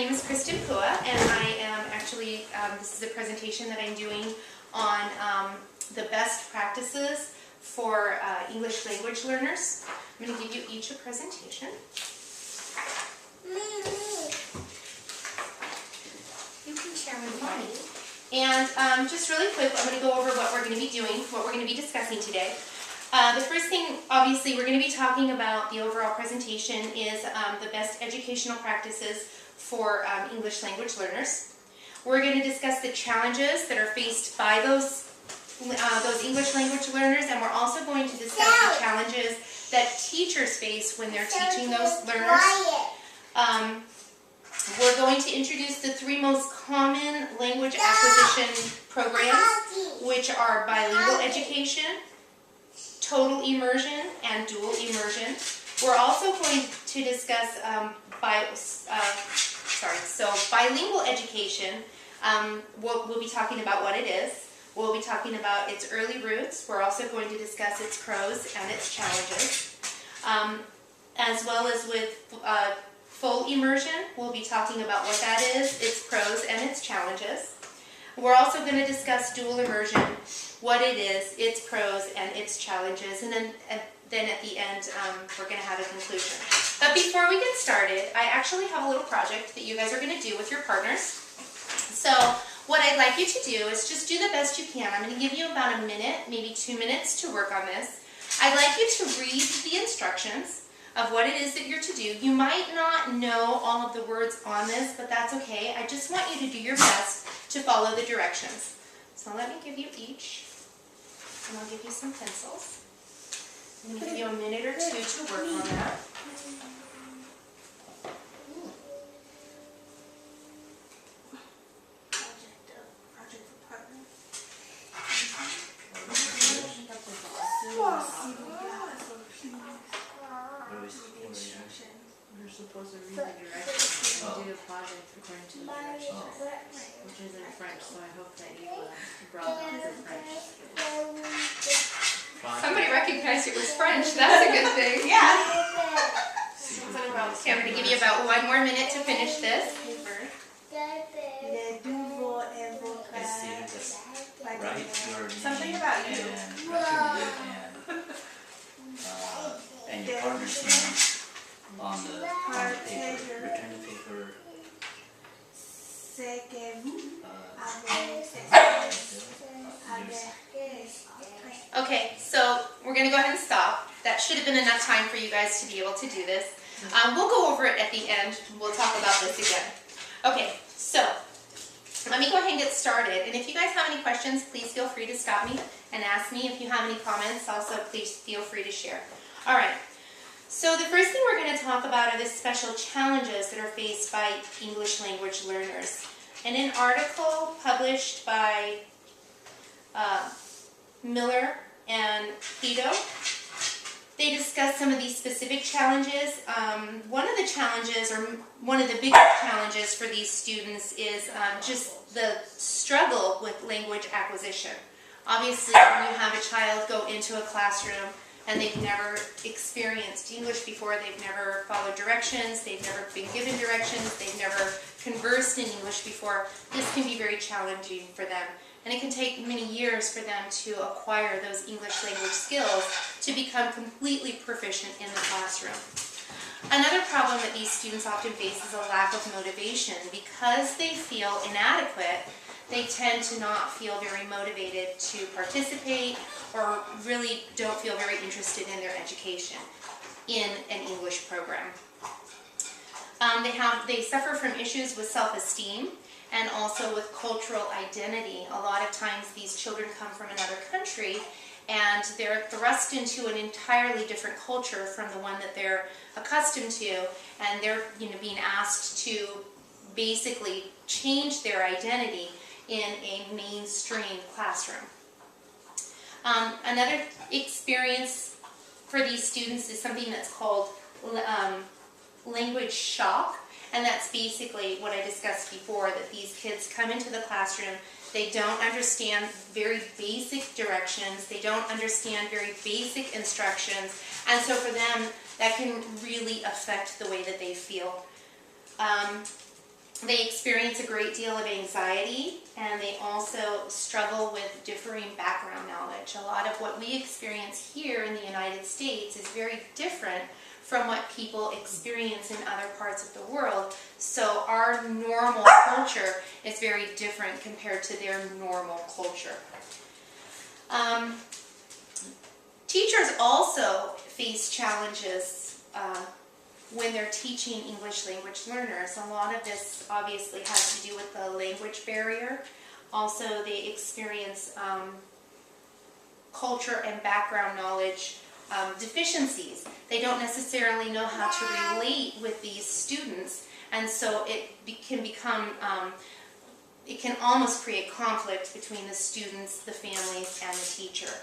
name is Kristen Pua, and I am actually, this is a presentation that I'm doing on the best practices for English language learners. I'm going to give you each a presentation. You can share with me. And just really quick, I'm going to go over what we're going to be doing, what we're going to be discussing today. The first thing, obviously, we're going to be talking about the overall presentation is the best educational practices for English language learners. We're going to discuss the challenges that are faced by those English language learners, and we're also going to discuss the challenges that teachers face when they're teaching those learners. We're going to introduce the 3 most common language acquisition programs, which are bilingual education, total immersion, and dual immersion. We're also going to discuss bilingual education. We'll be talking about what it is. We'll be talking about its early roots. We're also going to discuss its pros and its challenges. As well as with full immersion, we'll be talking about what that is, its pros and its challenges. We're also going to discuss dual immersion, what it is, its pros and its challenges, and then at the end we're going to have a conclusion. But before we get started, I actually have a little project that you guys are going to do with your partners. So what I'd like you to do is just do the best you can. I'm going to give you about a minute, maybe 2 minutes to work on this. I'd like you to read the instructions of what it is that you're to do. You might not know all of the words on this, but that's okay. I just want you to do your best to follow the directions. So let me give you each, and I'll give you some pencils. I'm going to give you a minute or 2 to work on that. You're supposed to read the directions and do a project according to the directions, which is in French, so I hope that you brought up the French. Somebody recognized it was French. That's a good thing. Yeah. Okay, I'm going to give you about 1 more minute to finish this. Something about you. And your partner's name on the paper. Return the paper. Okay, so we're going to go ahead and stop. That should have been enough time for you guys to be able to do this. We'll go over it at the end. We'll talk about this again. Okay, so let me go ahead and get started. And if you guys have any questions, please feel free to stop me and ask me. If you have any comments, also please feel free to share. All right. So the first thing we're going to talk about are the special challenges that are faced by English language learners. In an article published by Miller and Pito, they discuss some of these specific challenges. One of the challenges, or one of the biggest challenges for these students is just the struggle with language acquisition. Obviously, when you have a child go into a classroom and they've never experienced English before, they've never followed directions, they've never been given directions, they've never conversed in English before, this can be very challenging for them. And it can take many years for them to acquire those English language skills to become completely proficient in the classroom. Another problem that these students often face is a lack of motivation. Because they feel inadequate, they tend to not feel very motivated to participate or really don't feel very interested in their education in an English program. They suffer from issues with self-esteem and also with cultural identity. A lot of times these children come from another country and they're thrust into an entirely different culture from the one that they're accustomed to, and they're being asked to basically change their identity in a mainstream classroom. Another experience for these students is something that's called language shock, and that's basically what I discussed before, that these kids come into the classroom, they don't understand very basic directions, they don't understand very basic instructions, and so for them that can really affect the way that they feel. They experience a great deal of anxiety, and they also struggle with differing background knowledge. A lot of what we experience here in the United States is very different from what people experience in other parts of the world. So our normal culture is very different compared to their normal culture. Teachers also face challenges when they're teaching English language learners. A lot of this obviously has to do with the language barrier. Also, they experience culture and background knowledge deficiencies. They don't necessarily know how to relate with these students, and so it can become, it can almost create conflict between the students, the families, and the teacher.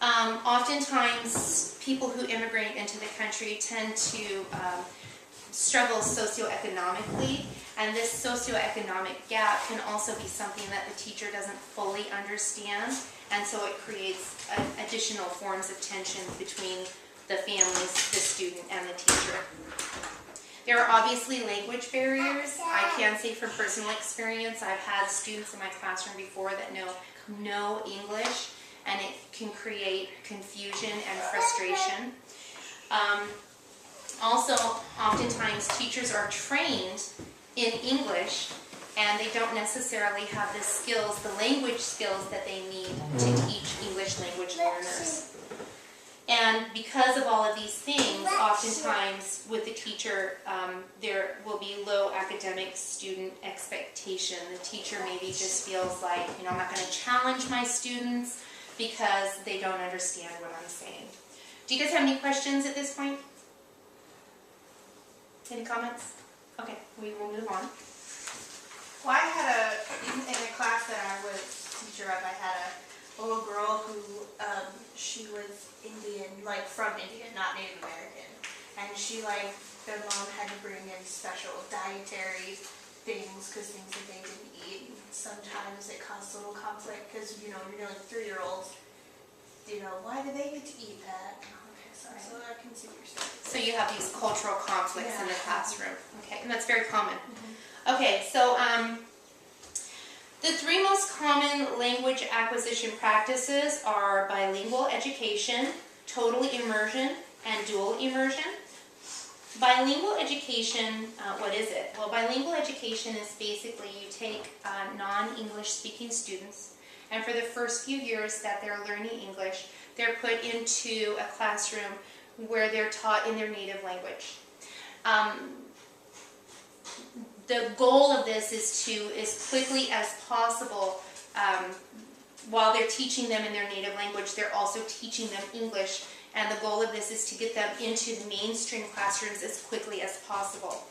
Oftentimes, people who immigrate into the country tend to struggle socioeconomically, and this socioeconomic gap can also be something that the teacher doesn't fully understand, and so it creates additional forms of tension between the families, the student, and the teacher. There are obviously language barriers. I can say from personal experience, I've had students in my classroom before that know no English, and it can create confusion and frustration. Also, oftentimes teachers are trained in English, and they don't necessarily have the skills, the language skills that they need to teach English language learners. And because of all of these things, oftentimes with the teacher, there will be low academic student expectation. The teacher maybe just feels like, you know, I'm not going to challenge my students because they don't understand what I'm saying. Do you guys have any questions at this point? Any comments? Okay, we will move on. Well, I had in a class that I was teacher of, I had a little girl who, she was Indian, like from India, not Native American. And she, like, their mom had to bring in special dietary things, because things that they didn't eat. And sometimes it caused a little conflict, because, you know, you're dealing with 3-year-olds. You know, why do they get to eat that? Okay, so I can see what you're saying. So you have these cultural conflicts in the classroom. Okay, and that's very common. Mm-hmm. Okay, so the 3 most common language acquisition practices are bilingual education, total immersion, and dual immersion. Bilingual education, what is it? Well, bilingual education is basically you take non-English speaking students, and for the first few years that they're learning English, they're put into a classroom where they're taught in their native language. The goal of this is to, as quickly as possible, while they're teaching them in their native language, they're also teaching them English, and the goal of this is to get them into the mainstream classrooms as quickly as possible.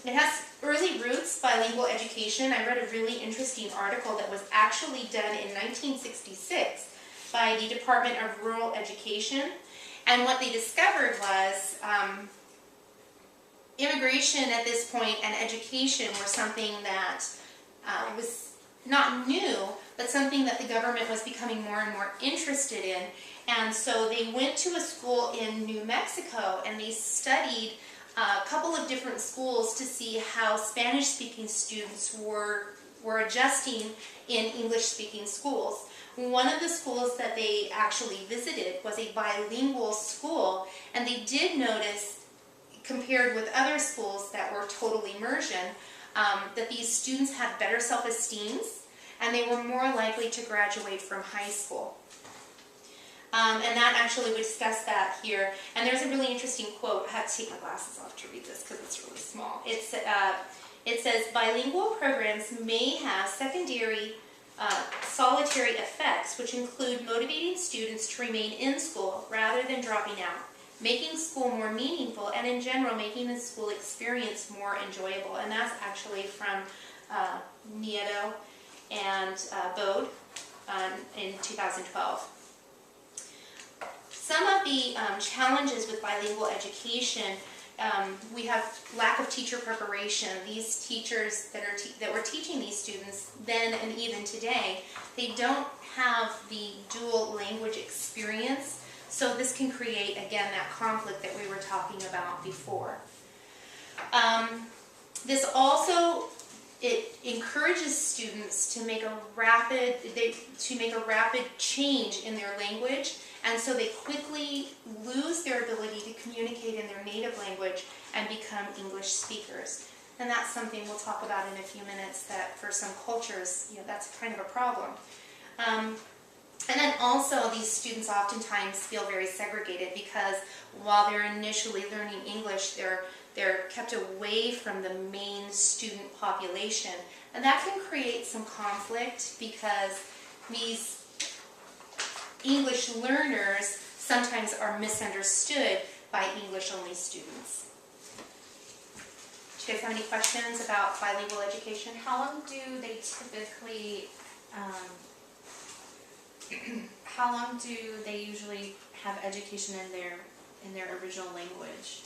It has early roots, bilingual education. I read a really interesting article that was actually done in 1966 by the Department of Rural Education, and what they discovered was immigration at this point and education were something that was not new, but something that the government was becoming more and more interested in. And so they went to a school in New Mexico, and they studied a couple of different schools to see how Spanish-speaking students were adjusting in English-speaking schools. One of the schools that they actually visited was a bilingual school, and they did notice, compared with other schools that were total immersion, that these students had better self-esteem, and they were more likely to graduate from high school. And that actually, we discussed that here. And there's a really interesting quote. I have to take my glasses off to read this because it's really small. It says, bilingual programs may have secondary solitary effects, which include motivating students to remain in school rather than dropping out, making school more meaningful, and in general, making the school experience more enjoyable. And that's actually from Nieto and Bode in 2012. Some of the challenges with bilingual education, we have lack of teacher preparation. These teachers that were teaching these students then and even today, they don't have the dual language experience. So this can create, again, that conflict that we were talking about before. This also, it encourages students to make a rapid change in their language, and so they quickly lose their ability to communicate in their native language and become English speakers. And that's something we'll talk about in a few minutes, that for some cultures, that's kind of a problem. And then also these students oftentimes feel very segregated because while they're initially learning English, they're kept away from the main student population. And that can create some conflict because these English learners sometimes are misunderstood by English-only students. Do you guys have any questions about bilingual education? How long do they typically, how long do they usually have education in their original language?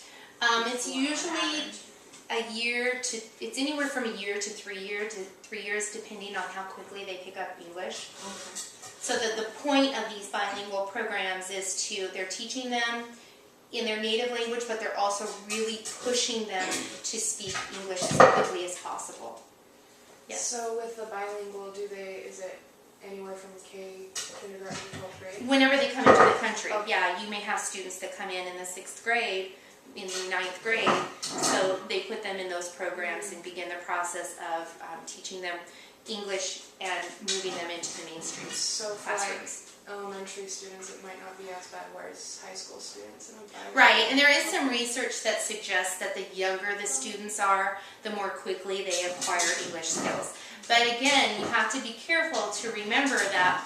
It's usually it's anywhere from a year to 3 years, depending on how quickly they pick up English. Okay. So the point of these bilingual programs is they're teaching them in their native language, but they're also really pushing them to speak English as quickly as possible. Yes. So with the bilingual, is it anywhere from kindergarten to 12th grade? Whenever they come into the country, Okay. yeah, you may have students that come in the 6th grade, in the 9th grade, so they put them in those programs and begin the process of teaching them English and moving them into the mainstream So for classrooms. elementary students, it might not be as bad, whereas high school students and Right, and there is some research that suggests that the younger the students are, the more quickly they acquire English skills. But again, you have to be careful to remember that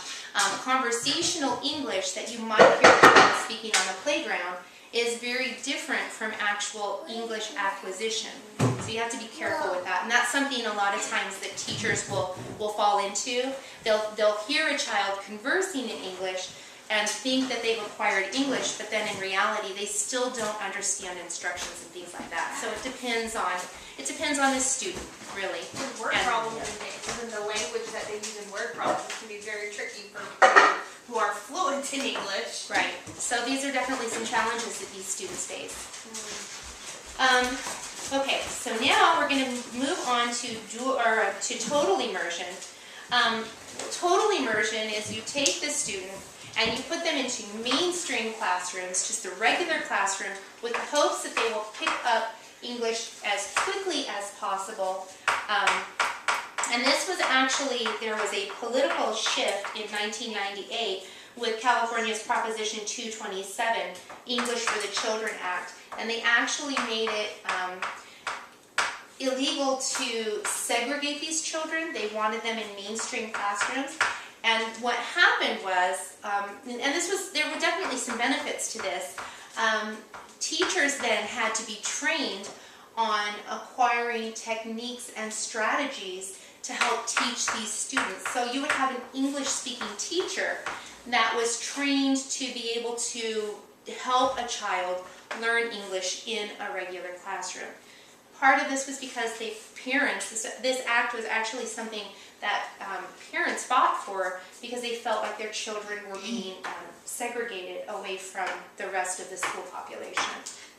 conversational English that you might hear people speaking on the playground is very different from actual English acquisition. So you have to be careful with that. And that's something a lot of times that teachers will fall into. They'll hear a child conversing in English and think that they've acquired English, but then in reality they still don't understand instructions and things like that. So it depends on the student, really. With word And- problems and things, and the language that they use in word problems can be very tricky for people who are fluent in English. Right. So these are definitely some challenges that these students face. Okay, so now we're going to move on to total immersion. Total immersion is you take the student and you put them into mainstream classrooms, just a regular classroom, with the hopes that they will pick up English as quickly as possible. And this was actually, there was a political shift in 1998 with California's Proposition 227, English for the Children Act. And they actually made it illegal to segregate these children. They wanted them in mainstream classrooms. And what happened was, there were definitely some benefits to this. Teachers then had to be trained on acquiring techniques and strategies to help teach these students. So you would have an English-speaking teacher that was trained to be able to help a child learn English in a regular classroom. Part of this was because this act was actually something that parents fought for because they felt like their children were being segregated away from the rest of the school population.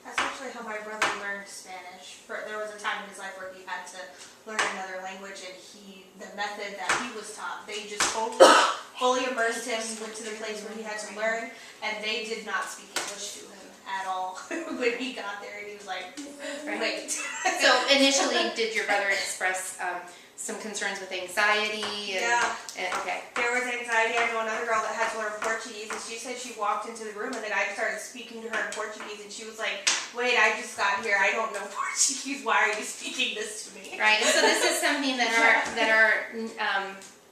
That's actually how my brother learned Spanish. There was a time in his life where he had to learn another language, and the method that he was taught, they just fully immersed him. He went to the place where he had to learn, and they did not speak English to him at all when he got there, and he was like, wait. So initially, did your brother express some concerns with anxiety? Okay. There was anxiety. I know another girl that had to learn Portuguese, and she said she walked into the room and the guy started speaking to her in Portuguese, and she was like, wait, I just got here. I don't know Portuguese. Why are you speaking this to me? Right, and so this is something that our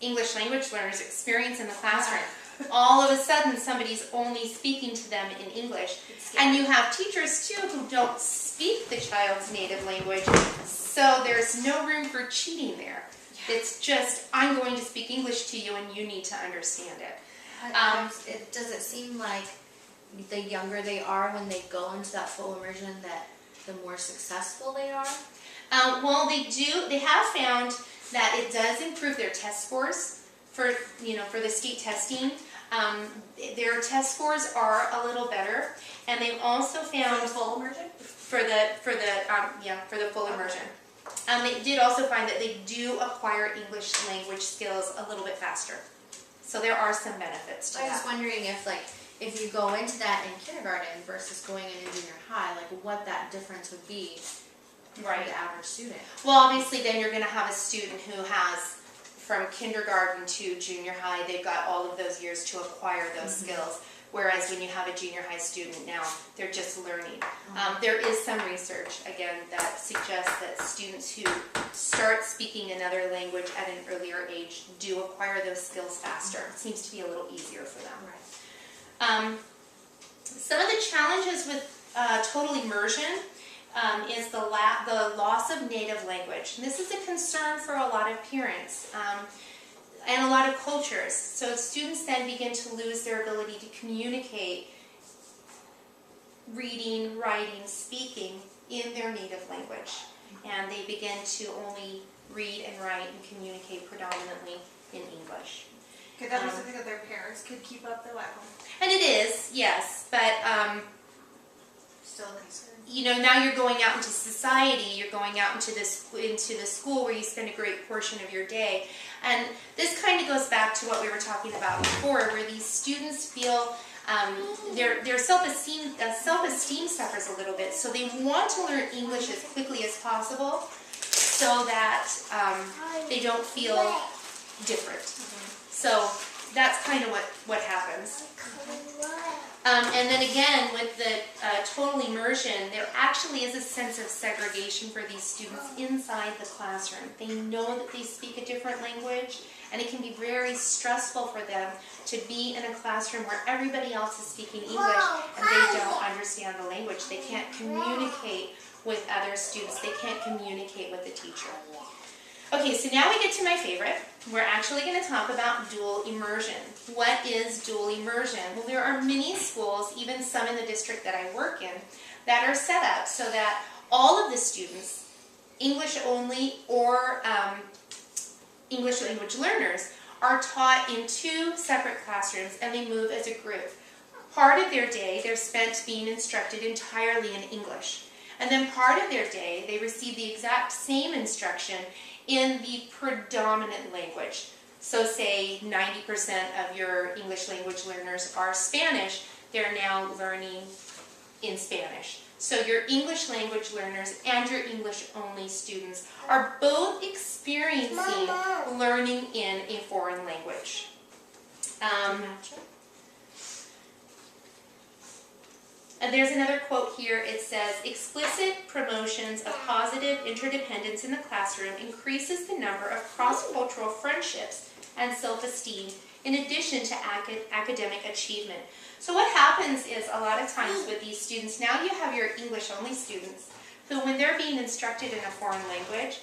English language learners experience in the classroom. All of a sudden, somebody's only speaking to them in English. And you have teachers, too, who don't speak the child's native language, so there's no room for cheating there. It's just, I'm going to speak English to you, and you need to understand it. Does it seem like the younger they are when they go into that full immersion, that the more successful they are? Well, they have found that it does improve their test scores for the state testing. Their test scores are a little better, and they've also found For the full immersion? for the full immersion. They did also find that they do acquire English language skills a little bit faster. So there are some benefits to I was that. just wondering if, like, if you go into that in kindergarten versus going into junior high, like what that difference would be for Right. the average student. Well, obviously then you're going to have a student who has, from kindergarten to junior high, they've got all of those years to acquire those skills. Whereas when you have a junior high student now, they're just learning. There is some research, again, that suggests that students who start speaking another language at an earlier age do acquire those skills faster. It seems to be a little easier for them. Right. Some of the challenges with total immersion is the loss of native language. And this is a concern for a lot of parents and a lot of cultures. So students then begin to lose their ability to communicate reading, writing, speaking in their native language. And they begin to only read and write and communicate predominantly in English. Could that be something that their parents could keep up though at home? And it is, yes, but Still a concern. you know, now you're going out into society, you're going out into the school where you spend a great portion of your day. And this kind of goes back to what we were talking about before, where these students feel their self-esteem suffers a little bit. So they want to learn English as quickly as possible so that they don't feel different. So that's kind of what happens. And then again, with the total immersion, there actually is a sense of segregation for these students inside the classroom. They know that they speak a different language, and it can be very stressful for them to be in a classroom where everybody else is speaking English and they don't understand the language. They can't communicate with other students. They can't communicate with the teacher. Okay, so now we get to my favorite. We're actually going to talk about dual immersion. What is dual immersion? Well, there are many schools, even some in the district that I work in, that are set up so that all of the students, English only or English language learners, are taught in 2 separate classrooms and they move as a group. Part of their day they're spent being instructed entirely in English. And then part of their day they receive the exact same instruction in the predominant language. So say 90% of your English language learners are Spanish, they're now learning in Spanish. So your English language learners and your English only students are both experiencing learning in a foreign language. And there's another quote here. It says, explicit promotions of positive interdependence in the classroom increases the number of cross-cultural friendships and self-esteem in addition to academic achievement. So what happens is a lot of times with these students, now you have your English-only students who when they're being instructed in a foreign language,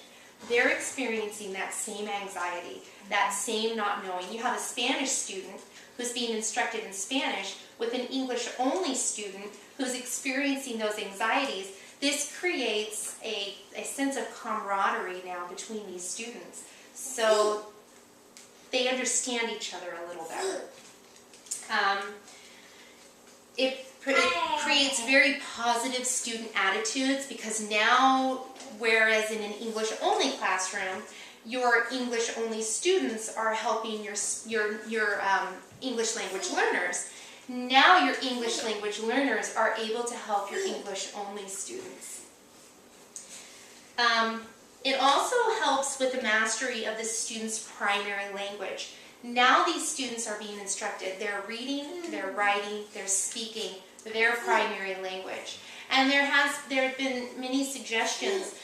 they're experiencing that same anxiety, that same not knowing. You have a Spanish student who's being instructed in Spanish with an English-only student who's experiencing those anxieties. This creates a sense of camaraderie now between these students. So they understand each other a little better. It creates very positive student attitudes because now, whereas in an English-only classroom, your English-only students are helping your English language learners. Now your English language learners are able to help your English-only students. It also helps with the mastery of the student's primary language. Now these students are being instructed. They're reading, they're writing, they're speaking their primary language. And there have been many suggestions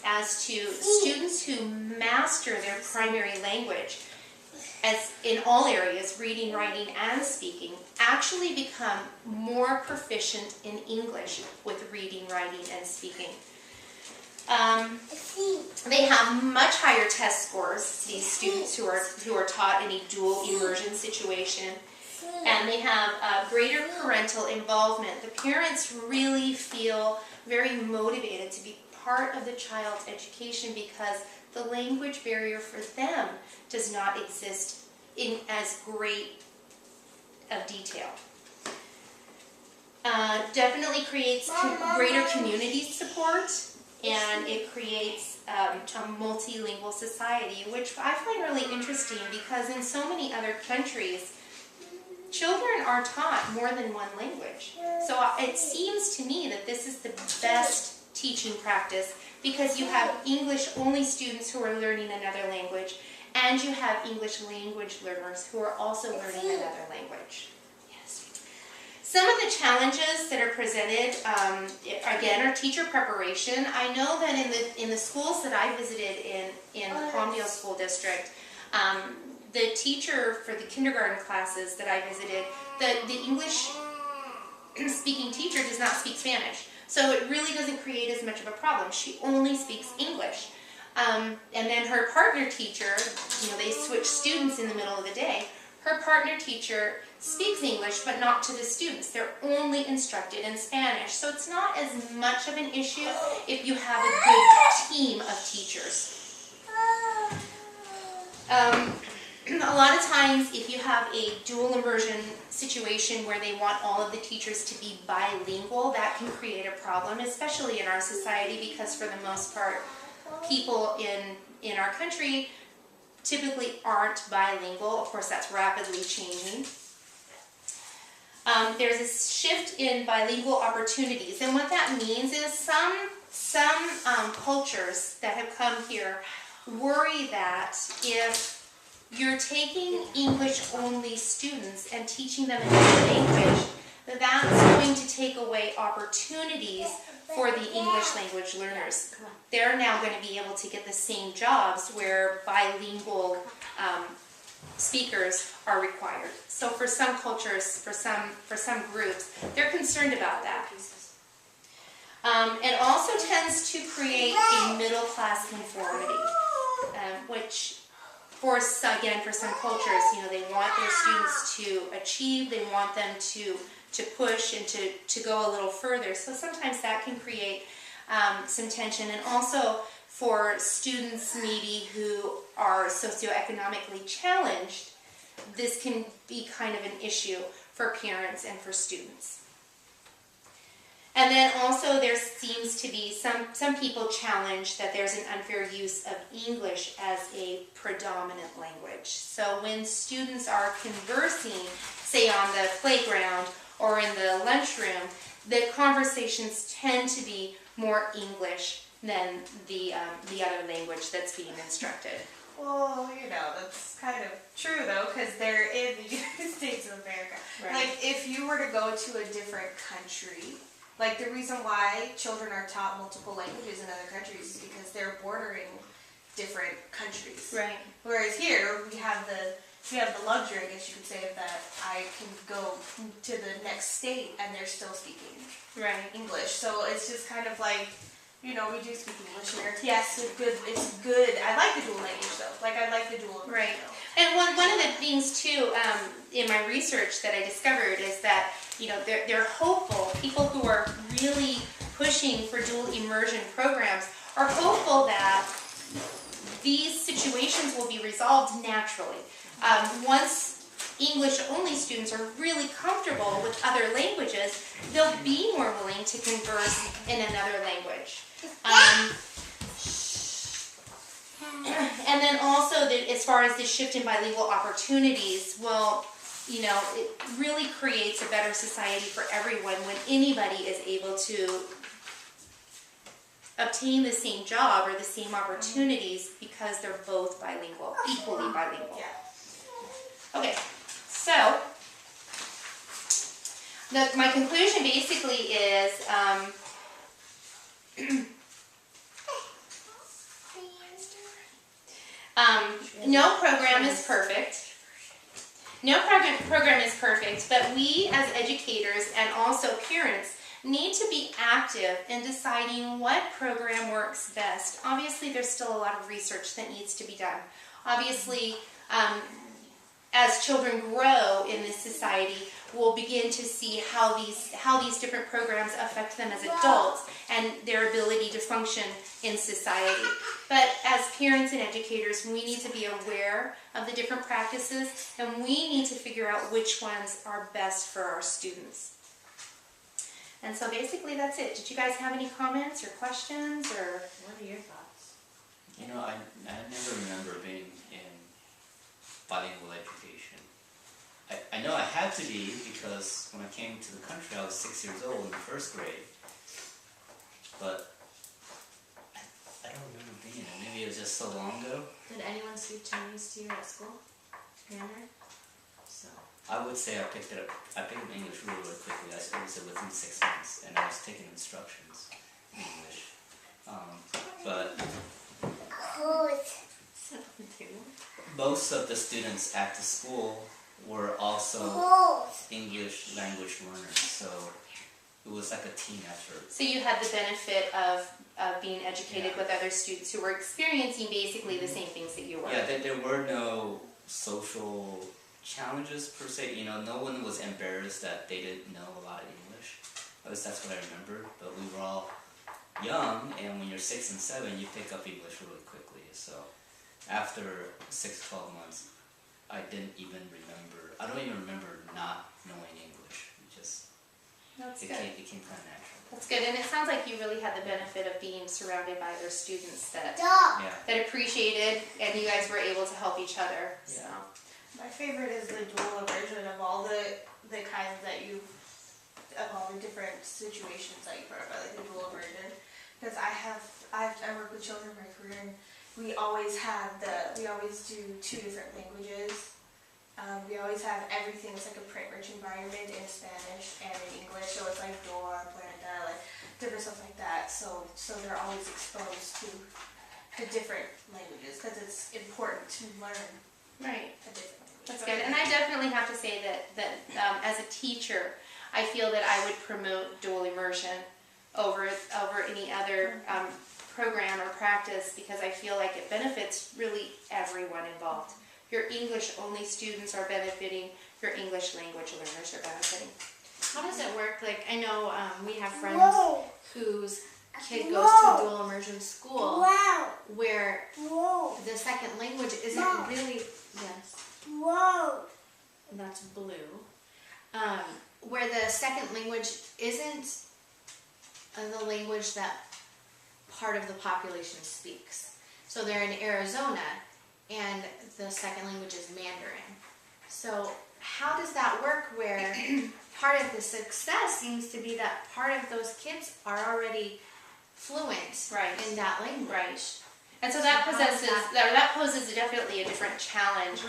as to students who master their primary language, as in all areas, reading, writing, and speaking, actually become more proficient in English with reading, writing, and speaking. They have much higher test scores, these students who are taught in a dual immersion situation, and they have greater parental involvement. The parents really feel very motivated to be part of the child's education because the language barrier for them does not exist in as great of detail. Definitely creates greater community support and it creates a multilingual society, which I find really interesting because in so many other countries, children are taught more than one language. So it seems to me that this is the best teaching practice because you have English-only students who are learning another language, and you have English language learners who are also learning another language. Some of the challenges that are presented, again, are teacher preparation. I know that in the schools that I visited in the Palmdale School District, the teacher for the kindergarten classes that I visited, the English-speaking teacher does not speak Spanish. So it really doesn't create as much of a problem. She only speaks English. And then her partner teacher, they switch students in the middle of the day. Her partner teacher speaks English, but not to the students. They're only instructed in Spanish. So it's not as much of an issue if you have a good team of teachers. A lot of times, if you have a dual immersion situation where they want all of the teachers to be bilingual, that can create a problem, especially in our society, because for the most part, people in our country typically aren't bilingual. Of course, that's rapidly changing. There's a shift in bilingual opportunities, and what that means is some cultures that have come here worry that if you're taking English-only students and teaching them another language, that's going to take away opportunities for the English language learners. They're now going to be able to get the same jobs where bilingual speakers are required. So for some cultures, for some groups, they're concerned about that. It also tends to create a middle-class conformity, which for some cultures, they want their students to achieve, they want them to push and to go a little further. So sometimes that can create some tension. And also for students maybe who are socioeconomically challenged, this can be kind of an issue for parents and for students. And then also there seems to be some people challenge that there's an unfair use of English as a predominant language. So when students are conversing, say on the playground or in the lunchroom, the conversations tend to be more English than the other language that's being instructed. Well, that's kind of true though, because they're in the United States of America. Right. Like if you were to go to a different country, like the reason why children are taught multiple languages in other countries is because they're bordering different countries. Right. Whereas here we have the luxury, I guess you could say, of that I can go to the next state and they're still speaking English. So it's just kind of like, we do speak English here. Yes, it's good. It's good. I like the dual language though. Like I like the dual. Right. And one of the things too in my research that I discovered is that they're hopeful. People who are really pushing for dual immersion programs are hopeful that these situations will be resolved naturally. Once English-only students are really comfortable with other languages, they'll be more willing to converse in another language. And then also, as far as the shift in bilingual opportunities, well, it really creates a better society for everyone when anybody is able to obtain the same job or the same opportunities because they're both bilingual, equally bilingual. Okay, so my conclusion basically is no program is perfect. No program is perfect, but we as educators and also parents need to be active in deciding what program works best. Obviously, there's still a lot of research that needs to be done. Obviously, as children grow in this society, we'll begin to see how these different programs affect them as adults and their ability to function in society. But as parents and educators, we need to be aware of the different practices, and we need to figure out which ones are best for our students. And so basically that's it. Did you guys have any comments or questions or? What are your thoughts? You know, I never remember being in bilingual education. I know I had to be because when I came to the country I was 6 years old in the first grade. But I don't remember being it. Maybe it was just so long ago. Did anyone speak Chinese to you at school? Mandarin? So. I would say I picked up English really, really quickly. I would say within 6 months, and I was taking instructions in English. But most of the students at the school were also English language learners, so it was like a team effort. So you had the benefit of being educated with other students who were experiencing basically the same things that you were. Yeah, there were no social challenges per se. You know, no one was embarrassed that they didn't know a lot of English. At least that's what I remember. But we were all young, and when you're 6 and 7, you pick up English really quickly. So after 6, 12 months, I don't even remember not knowing English. That's It good. came kind of natural. That's good. And it sounds like you really had the benefit of being surrounded by other students that appreciated, and you guys were able to help each other. So. Yeah. My favorite is the dual immersion of all the kinds that of all the different situations that you brought up, like the dual immersion. Because I work with children in my career, and we always do 2 different languages. We always have everything. It's like a print-rich environment in Spanish and in English. So it's like door, planta, like different stuff like that. So they're always exposed to the different languages because it's important to learn Right. a different language. That's good. And I definitely have to say that as a teacher, I feel that I would promote dual immersion over any other program or practice because I feel like it benefits really everyone involved. Your English-only students are benefiting. Your English language learners are benefiting. How does it work? Like, I know we have friends whose kid goes to a dual immersion school where the second language isn't really, that's blue, where the second language isn't the language that part of the population speaks. So they're in Arizona, and the second language is Mandarin. So how does that work where part of the success seems to be that part of those kids are already fluent in that language? Right. And so that poses definitely a different challenge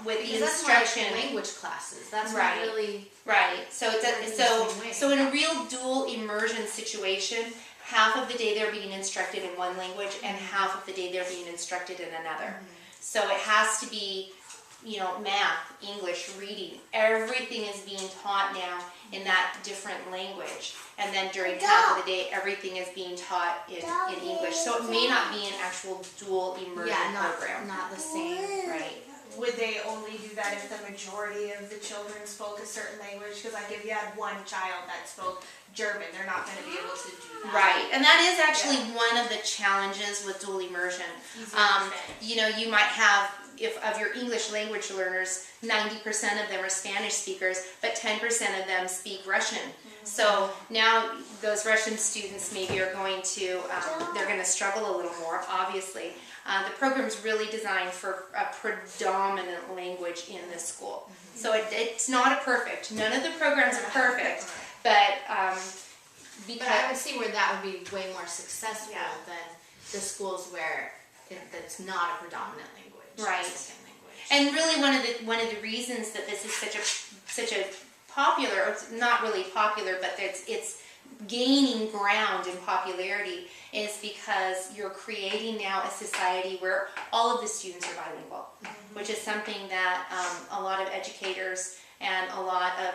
with the instruction. That's language classes. That's Right. not really Right. So in the same way. so in a real dual immersion situation, half of the day they're being instructed in one language and half of the day they're being instructed in another. So it has to be, math, English, reading, everything is being taught now in that different language. And then during half of the day, everything is being taught in English. So it may not be an actual dual immersion program. not the same. Right. Would they only do that if the majority of the children spoke a certain language? Because like if you had one child that spoke German, they're not going to be able to do that. Right, and that is actually one of the challenges with dual immersion. You might have, if of your English language learners, 90% of them are Spanish speakers, but 10% of them speak Russian. So now those Russian students maybe are going to, they're going to struggle a little more, obviously. The program's really designed for a predominant language in this school. So it's not perfect. None of the programs are perfect, but But I would see where that would be way more successful than the schools where that's not a predominant language. Right. The second language. And really one of the reasons that this is such a popular, or not really popular, but it's gaining ground in popularity is because you're creating now a society where all of the students are bilingual, which is something that a lot of educators and a lot of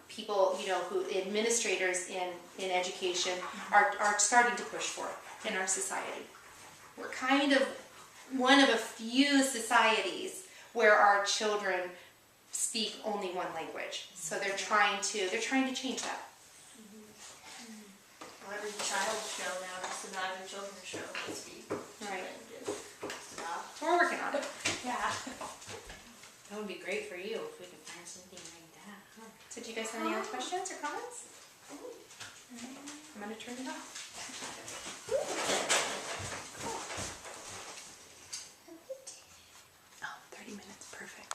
people, who administrators in education are starting to push for in our society. We're kind of one of a few societies where our children speak only one language. So they're trying to change that. Well, every child's show now, just about every children's show, they speak two Right. languages. Stop. We're working on it. Yeah. That would be great for you if we could find something like that. Huh? So do you guys have any other questions or comments? I'm gonna turn it off.